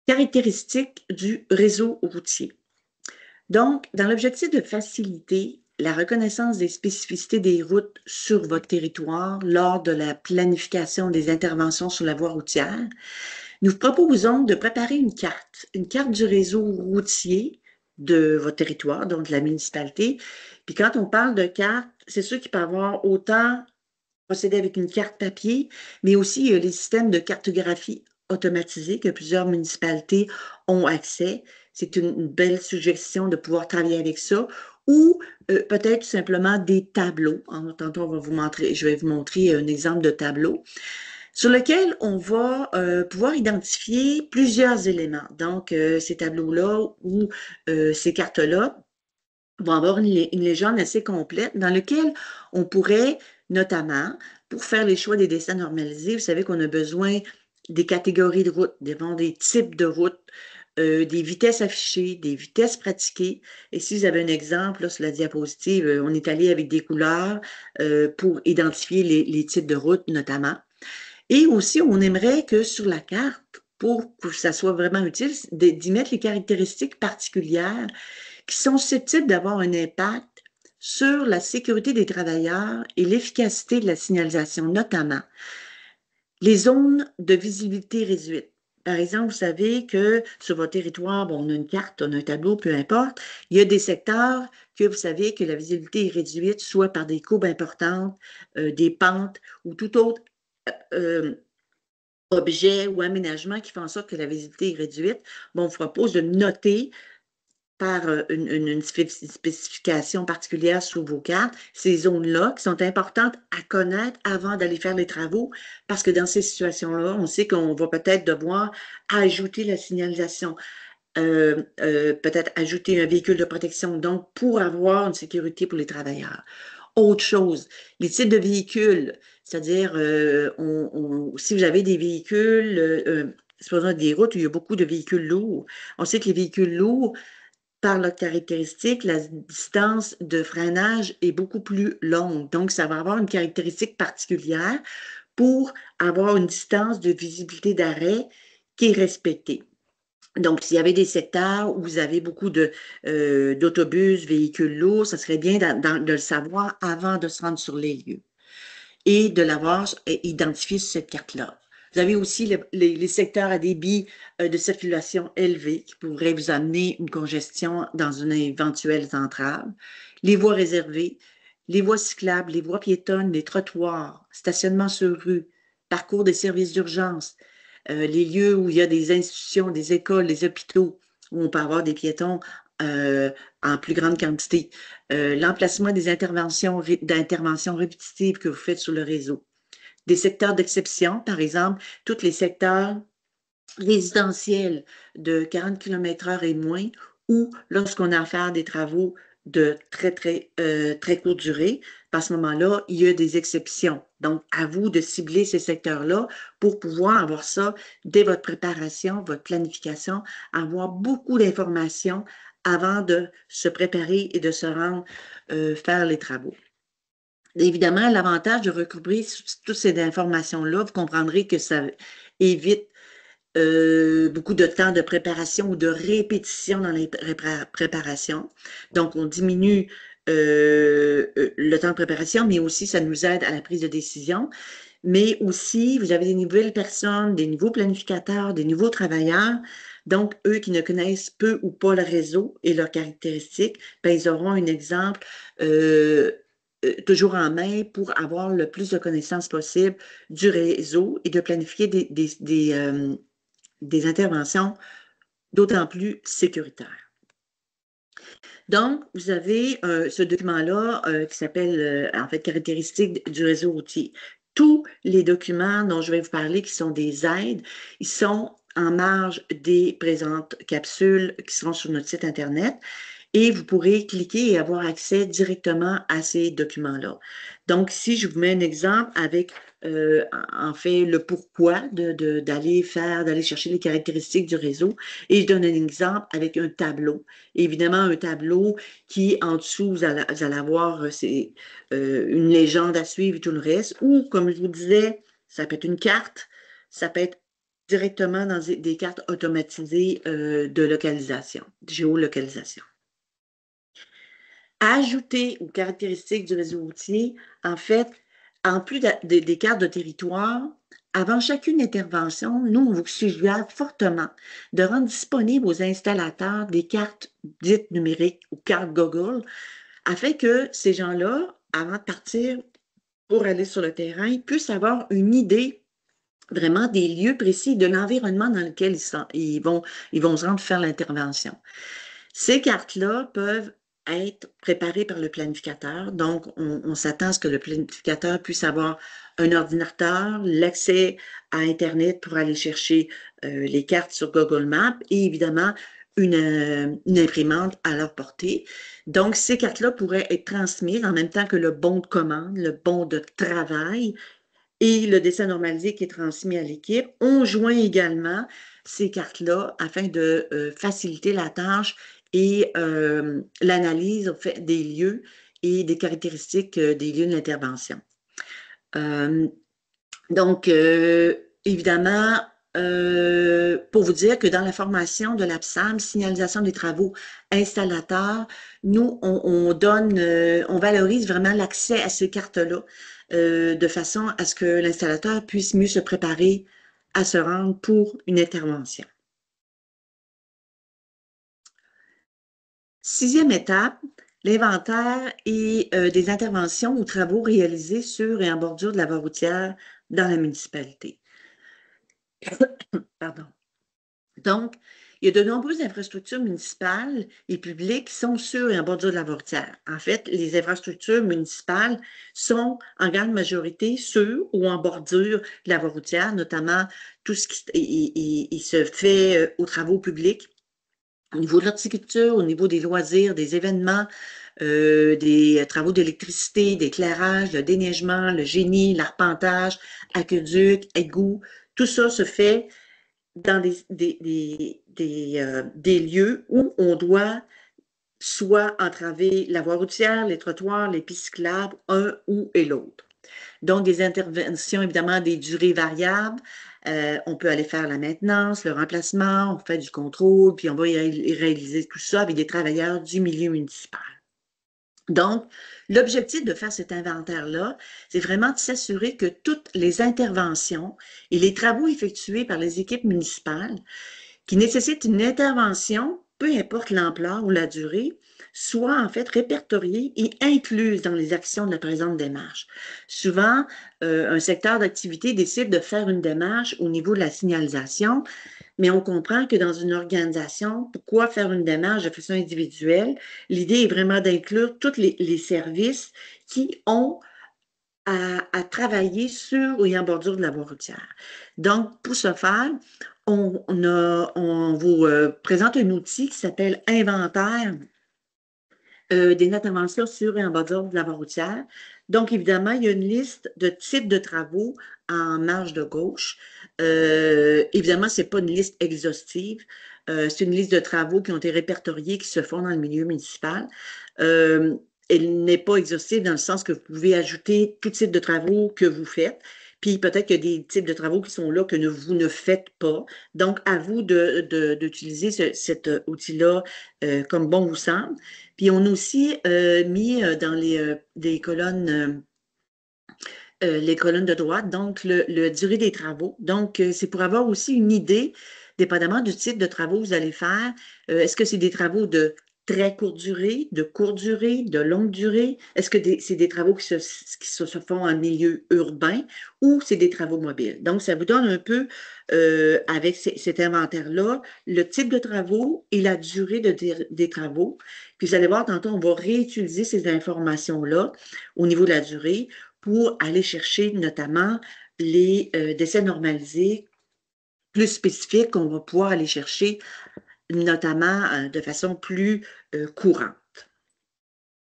Caractéristiques du réseau routier. Donc, dans l'objectif de faciliter la reconnaissance des spécificités des routes sur votre territoire lors de la planification des interventions sur la voie routière, nous vous proposons de préparer une carte du réseau routier de votre territoire, donc de la municipalité. Puis quand on parle de carte, c'est sûr qu'il peut y avoir autant procéder avec une carte papier, mais aussi les systèmes de cartographie automatisée que plusieurs municipalités ont accès. C'est une belle suggestion de pouvoir travailler avec ça. Ou peut-être tout simplement des tableaux. Tantôt, je vais vous montrer un exemple de tableau sur lequel on va pouvoir identifier plusieurs éléments. Donc, ces tableaux-là ou ces cartes-là vont avoir une légende assez complète dans laquelle on pourrait, notamment, pour faire les choix des destins normalisés, vous savez qu'on a besoin des catégories de routes, des types de routes, des vitesses affichées, des vitesses pratiquées. Et si vous avez un exemple là, sur la diapositive, on est allé avec des couleurs pour identifier les types de routes notamment. Et aussi, on aimerait que sur la carte, pour que ça soit vraiment utile, d'y mettre les caractéristiques particulières qui sont susceptibles d'avoir un impact sur la sécurité des travailleurs et l'efficacité de la signalisation, notamment les zones de visibilité réduite. Par exemple, vous savez que sur votre territoire, bon, on a une carte, on a un tableau, peu importe, il y a des secteurs que vous savez que la visibilité est réduite, soit par des courbes importantes, des pentes ou tout autre euh, objet ou aménagement qui fait en sorte que la visibilité est réduite. Bon, on vous propose de noter par une spécification particulière sur vos cartes, ces zones-là qui sont importantes à connaître avant d'aller faire les travaux, parce que dans ces situations-là, on sait qu'on va peut-être devoir ajouter la signalisation, peut-être ajouter un véhicule de protection, donc pour avoir une sécurité pour les travailleurs. Autre chose, les types de véhicules, c'est-à-dire, si vous avez des véhicules, supposons des routes où il y a beaucoup de véhicules lourds, on sait que les véhicules lourds, par leurs caractéristiques, la distance de freinage est beaucoup plus longue. Donc, ça va avoir une caractéristique particulière pour avoir une distance de visibilité d'arrêt qui est respectée. Donc, s'il y avait des secteurs où vous avez beaucoup d'autobus, véhicules lourds, ça serait bien de le savoir avant de se rendre sur les lieux et de l'avoir identifié sur cette carte-là. Vous avez aussi les secteurs à débit de circulation élevé qui pourraient vous amener une congestion dans une éventuelle entrave. Les voies réservées, les voies cyclables, les voies piétonnes, les trottoirs, stationnement sur rue, parcours des services d'urgence, les lieux où il y a des institutions, des écoles, des hôpitaux, où on peut avoir des piétons euh, en plus grande quantité, l'emplacement des d'interventions répétitives que vous faites sur le réseau. Des secteurs d'exception, par exemple, tous les secteurs résidentiels de 40 km/h et moins, ou lorsqu'on a à faire des travaux de très courte durée, à ce moment-là, il y a des exceptions. Donc, à vous de cibler ces secteurs-là pour pouvoir avoir ça dès votre préparation, votre planification, avoir beaucoup d'informations avant de se préparer et de se rendre faire les travaux. Évidemment, l'avantage de regrouper toutes ces informations-là, vous comprendrez que ça évite beaucoup de temps de préparation ou de répétition dans les préparations. Donc, on diminue le temps de préparation, mais aussi ça nous aide à la prise de décision. Mais aussi, vous avez des nouvelles personnes, des nouveaux planificateurs, des nouveaux travailleurs. Donc, eux qui ne connaissent peu ou pas le réseau et leurs caractéristiques, ben, ils auront un exemple toujours en main pour avoir le plus de connaissances possible du réseau et de planifier des interventions d'autant plus sécuritaires. Donc, vous avez ce document-là qui s'appelle, en fait, caractéristiques du réseau routier. Tous les documents dont je vais vous parler, qui sont des aides, ils sont en marge des présentes capsules qui seront sur notre site Internet et vous pourrez cliquer et avoir accès directement à ces documents-là. Donc, si je vous mets un exemple avec, en fait, le pourquoi d'aller chercher les caractéristiques du réseau, et je donne un exemple avec un tableau. Évidemment, un tableau qui, en dessous, vous allez avoir une légende à suivre et tout le reste, ou, comme je vous disais, ça peut être une carte, ça peut être directement dans des cartes automatisées de localisation, de géolocalisation. Ajouter aux caractéristiques du réseau routier, en fait, en plus des cartes de territoire, avant chacune intervention, nous, on vous suggère fortement de rendre disponibles aux installateurs des cartes dites numériques ou cartes Google, afin que ces gens-là, avant de partir pour aller sur le terrain, puissent avoir une idée vraiment des lieux précis, de l'environnement dans lequel ils vont se rendre faire l'intervention. Ces cartes-là peuvent être préparées par le planificateur. Donc, on s'attend à ce que le planificateur puisse avoir un ordinateur, l'accès à Internet pour aller chercher les cartes sur Google Maps et évidemment une imprimante à leur portée. Donc, ces cartes-là pourraient être transmises en même temps que le bon de commande, le bon de travail et le dessin normalisé qui est transmis à l'équipe. On joint également ces cartes-là afin de faciliter la tâche et l'analyse en fait, des lieux et des caractéristiques des lieux de l'intervention. Donc, évidemment, pour vous dire que dans la formation de l'APSAM, signalisation des travaux installateurs, nous, on donne, on valorise vraiment l'accès à ces cartes-là de façon à ce que l'installateur puisse mieux se préparer à se rendre pour une intervention. Sixième étape, l'inventaire et des interventions ou travaux réalisés sur et en bordure de la voie routière dans la municipalité. Pardon. Donc, il y a de nombreuses infrastructures municipales et publiques qui sont sur et en bordure de la voie routière. En fait, les infrastructures municipales sont en grande majorité sur ou en bordure de la voie routière, notamment tout ce qui se fait aux travaux publics, au niveau de l'horticulture, au niveau des loisirs, des événements, des travaux d'électricité, d'éclairage, le déneigement, le génie, l'arpentage, aqueduc, égouts. Tout ça se fait dans des lieux où on doit soit entraver la voie routière, les trottoirs, les pistes cyclables, un ou et l'autre. Donc, des interventions, évidemment, des durées variables. On peut aller faire la maintenance, le remplacement, on fait du contrôle, puis on va réaliser tout ça avec des travailleurs du milieu municipal. Donc, l'objectif de faire cet inventaire-là, c'est vraiment de s'assurer que toutes les interventions et les travaux effectués par les équipes municipales qui nécessitent une intervention, peu importe l'ampleur ou la durée, soient en fait répertoriées et incluses dans les actions de la présente démarche. Souvent, un secteur d'activité décide de faire une démarche au niveau de la signalisation, mais on comprend que dans une organisation, pourquoi faire une démarche de façon individuelle? L'idée est vraiment d'inclure tous les services qui ont à travailler sur et en bordure de la voie routière. Donc, pour ce faire, on vous présente un outil qui s'appelle Inventaire des interventions sur et en bordure de la voie routière. Donc, évidemment, il y a une liste de types de travaux en marge de gauche. Évidemment, ce n'est pas une liste exhaustive. C'est une liste de travaux qui ont été répertoriés, qui se font dans le milieu municipal. Elle n'est pas exhaustive dans le sens que vous pouvez ajouter tout type de travaux que vous faites. Puis peut-être qu'il y a des types de travaux qui sont là que vous ne faites pas. Donc, à vous d'utiliser cet outil-là comme bon vous semble. Puis on a aussi mis dans les colonnes de droite, donc le durée des travaux. Donc, c'est pour avoir aussi une idée, dépendamment du type de travaux que vous allez faire. Est-ce que c'est des travaux de très courte durée, de courte durée, de longue durée? Est-ce que c'est des travaux qui se font en milieu urbain ou c'est des travaux mobiles? Donc, ça vous donne un peu, avec cet inventaire-là, le type de travaux et la durée des travaux. Puis, vous allez voir, tantôt, on va réutiliser ces informations-là au niveau de la durée pour aller chercher notamment les décès normalisés plus spécifiques qu'on va pouvoir aller chercher notamment de façon plus courante.